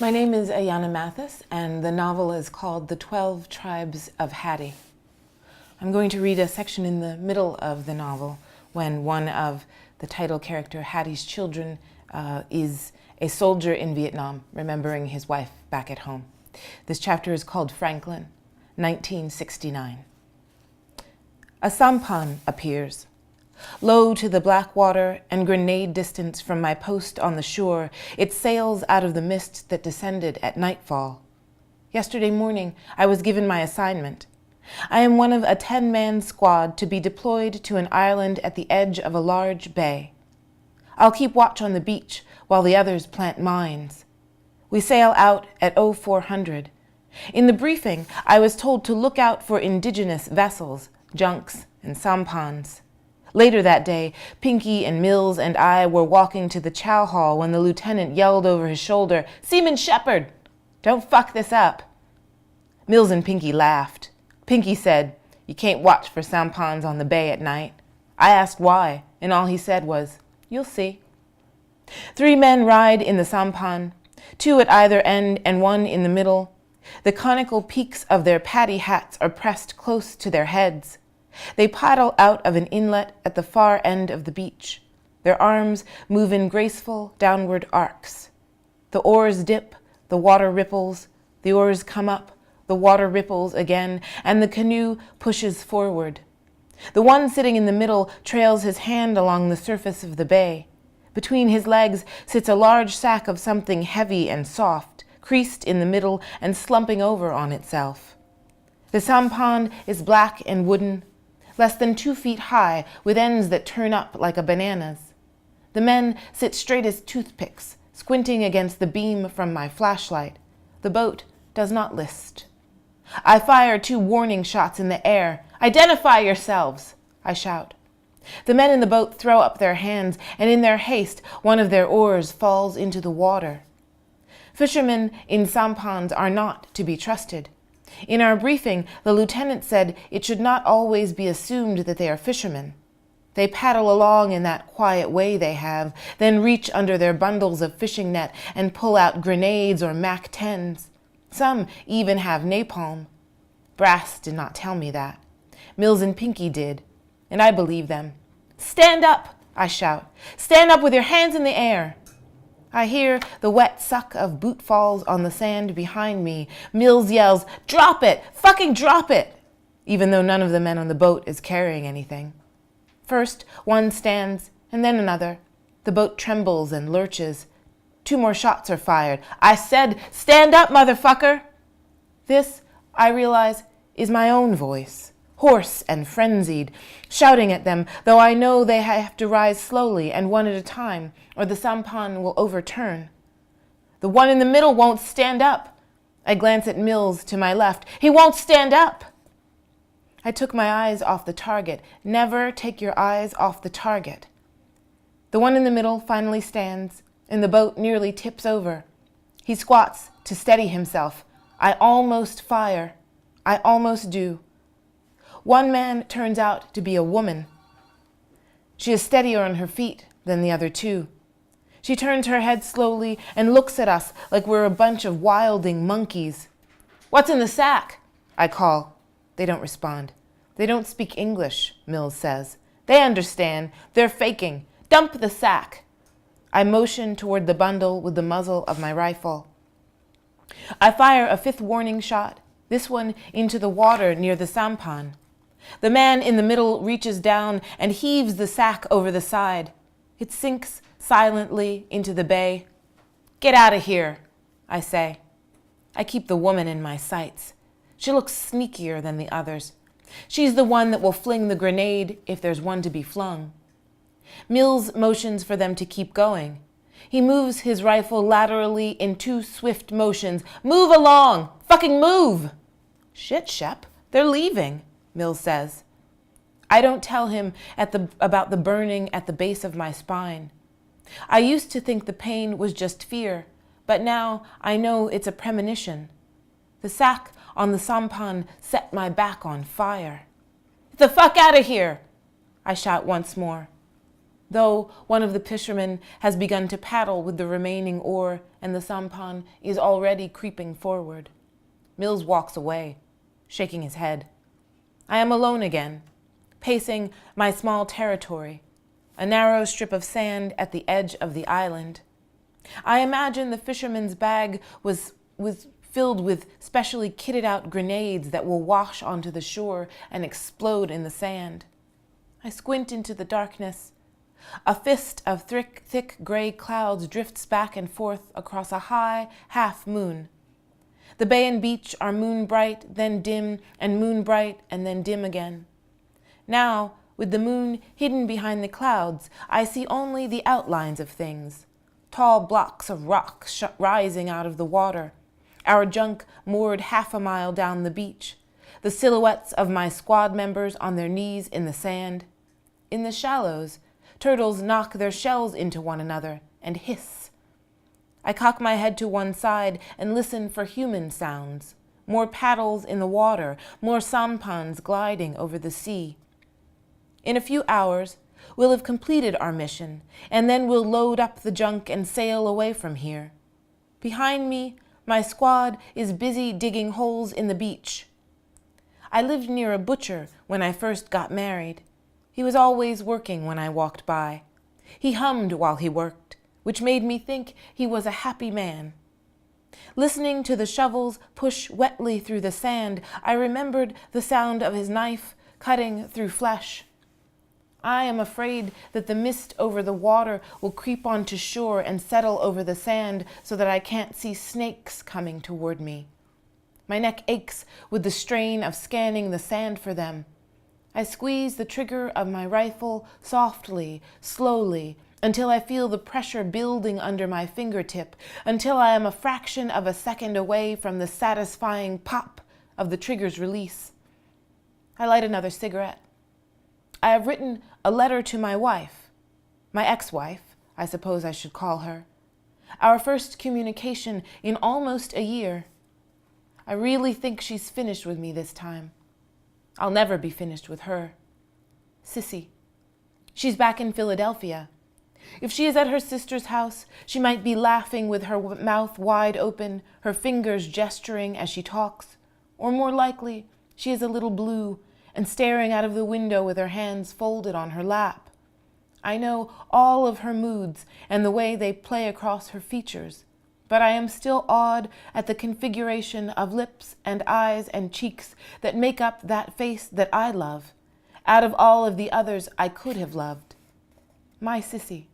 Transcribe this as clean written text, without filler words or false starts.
My name is Ayana Mathis, and the novel is called The 12 Tribes of Hattie. I'm going to read a section in the middle of the novel when one of the title character, Hattie's children, is a soldier in Vietnam, remembering his wife back at home. This chapter is called Franklin, 1969. A sampan appears. Low to the black water and grenade distance from my post on the shore, it sails out of the mist that descended at nightfall. Yesterday morning, I was given my assignment. I am one of a 10-man squad to be deployed to an island at the edge of a large bay. I'll keep watch on the beach while the others plant mines. We sail out at 0400. In the briefing, I was told to look out for indigenous vessels, junks, and sampans. Later that day, Pinky and Mills and I were walking to the chow hall when the lieutenant yelled over his shoulder, "Seaman Shepherd, don't fuck this up." Mills and Pinky laughed. Pinky said, "You can't watch for sampans on the bay at night." I asked why, and all he said was, "You'll see." 3 men ride in the sampan, 2 at either end and 1 in the middle. The conical peaks of their paddy hats are pressed close to their heads. They paddle out of an inlet at the far end of the beach. Their arms move in graceful downward arcs. The oars dip, the water ripples, the oars come up, the water ripples again, and the canoe pushes forward. The one sitting in the middle trails his hand along the surface of the bay. Between his legs sits a large sack of something heavy and soft, creased in the middle and slumping over on itself. The sampan is black and wooden, less than 2 feet high, with ends that turn up like a banana's. The men sit straight as toothpicks, squinting against the beam from my flashlight. The boat does not list. I fire 2 warning shots in the air. "Identify yourselves!" I shout. The men in the boat throw up their hands, and in their haste, one of their oars falls into the water. Fishermen in sampans are not to be trusted. In our briefing, the lieutenant said it should not always be assumed that they are fishermen. They paddle along in that quiet way they have, then reach under their bundles of fishing net and pull out grenades or MAC-10s. Some even have napalm. Brass did not tell me that. Mills and Pinky did, and I believe them. "Stand up!" I shout. "Stand up with your hands in the air!" I hear the wet suck of boot falls on the sand behind me. Mills yells, "Drop it! Fucking drop it!" even though none of the men on the boat is carrying anything. First, one stands, and then another. The boat trembles and lurches. 2 more shots are fired. I said, "Stand up, motherfucker!" This, I realize, is my own voice, hoarse and frenzied, shouting at them, though I know they have to rise slowly and one at a time, or the sampan will overturn. The one in the middle won't stand up. I glance at Mills to my left. He won't stand up. I took my eyes off the target. Never take your eyes off the target. The one in the middle finally stands, and the boat nearly tips over. He squats to steady himself. I almost fire. I almost do. One man turns out to be a woman. She is steadier on her feet than the other 2. She turns her head slowly and looks at us like we're a bunch of wilding monkeys. "What's in the sack?" I call. They don't respond. "They don't speak English," Mills says. "They understand. They're faking. Dump the sack." I motion toward the bundle with the muzzle of my rifle. I fire a 5th warning shot, this one into the water near the sampan. The man in the middle reaches down and heaves the sack over the side. It sinks silently into the bay. "Get out of here," I say. I keep the woman in my sights. She looks sneakier than the others. She's the one that will fling the grenade if there's one to be flung. Mills motions for them to keep going. He moves his rifle laterally in 2 swift motions. "Move along! Fucking move!" "Shit, Shep, they're leaving," Mills says. I don't tell him about the burning at the base of my spine. I used to think the pain was just fear, but now I know it's a premonition. The sack on the sampan set my back on fire. "Get the fuck out of here!" I shout once more. though one of the fishermen has begun to paddle with the remaining oar and the sampan is already creeping forward. Mills walks away, shaking his head. I am alone again, pacing my small territory, a narrow strip of sand at the edge of the island. I imagine the fisherman's bag was filled with specially kitted out grenades that will wash onto the shore and explode in the sand. I squint into the darkness. A fist of thick gray clouds drifts back and forth across a high half moon. The bay and beach are moon bright, then dim, and moon bright, and then dim again. Now, with the moon hidden behind the clouds, I see only the outlines of things. Tall blocks of rock rising out of the water. Our junk moored half a mile down the beach. The silhouettes of my squad members on their knees in the sand. In the shallows, turtles knock their shells into one another and hiss. I cock my head to one side and listen for human sounds. More paddles in the water, more sampans gliding over the sea. In a few hours, we'll have completed our mission, and then we'll load up the junk and sail away from here. Behind me, my squad is busy digging holes in the beach. I lived near a butcher when I first got married. He was always working when I walked by. He hummed while he worked, which made me think he was a happy man. Listening to the shovels push wetly through the sand, I remembered the sound of his knife cutting through flesh. I am afraid that the mist over the water will creep onto shore and settle over the sand so that I can't see snakes coming toward me. My neck aches with the strain of scanning the sand for them. I squeeze the trigger of my rifle softly, slowly, until I feel the pressure building under my fingertip, until I am a fraction of a second away from the satisfying pop of the trigger's release. I light another cigarette. I have written a letter to my wife, my ex-wife, I suppose I should call her. Our first communication in almost a year. I really think she's finished with me this time. I'll never be finished with her. Sissy. She's back in Philadelphia. If she is at her sister's house, she might be laughing with her mouth wide open, her fingers gesturing as she talks. Or more likely, she is a little blue and staring out of the window with her hands folded on her lap. I know all of her moods and the way they play across her features, but I am still awed at the configuration of lips and eyes and cheeks that make up that face that I love, out of all of the others I could have loved. My Sissy.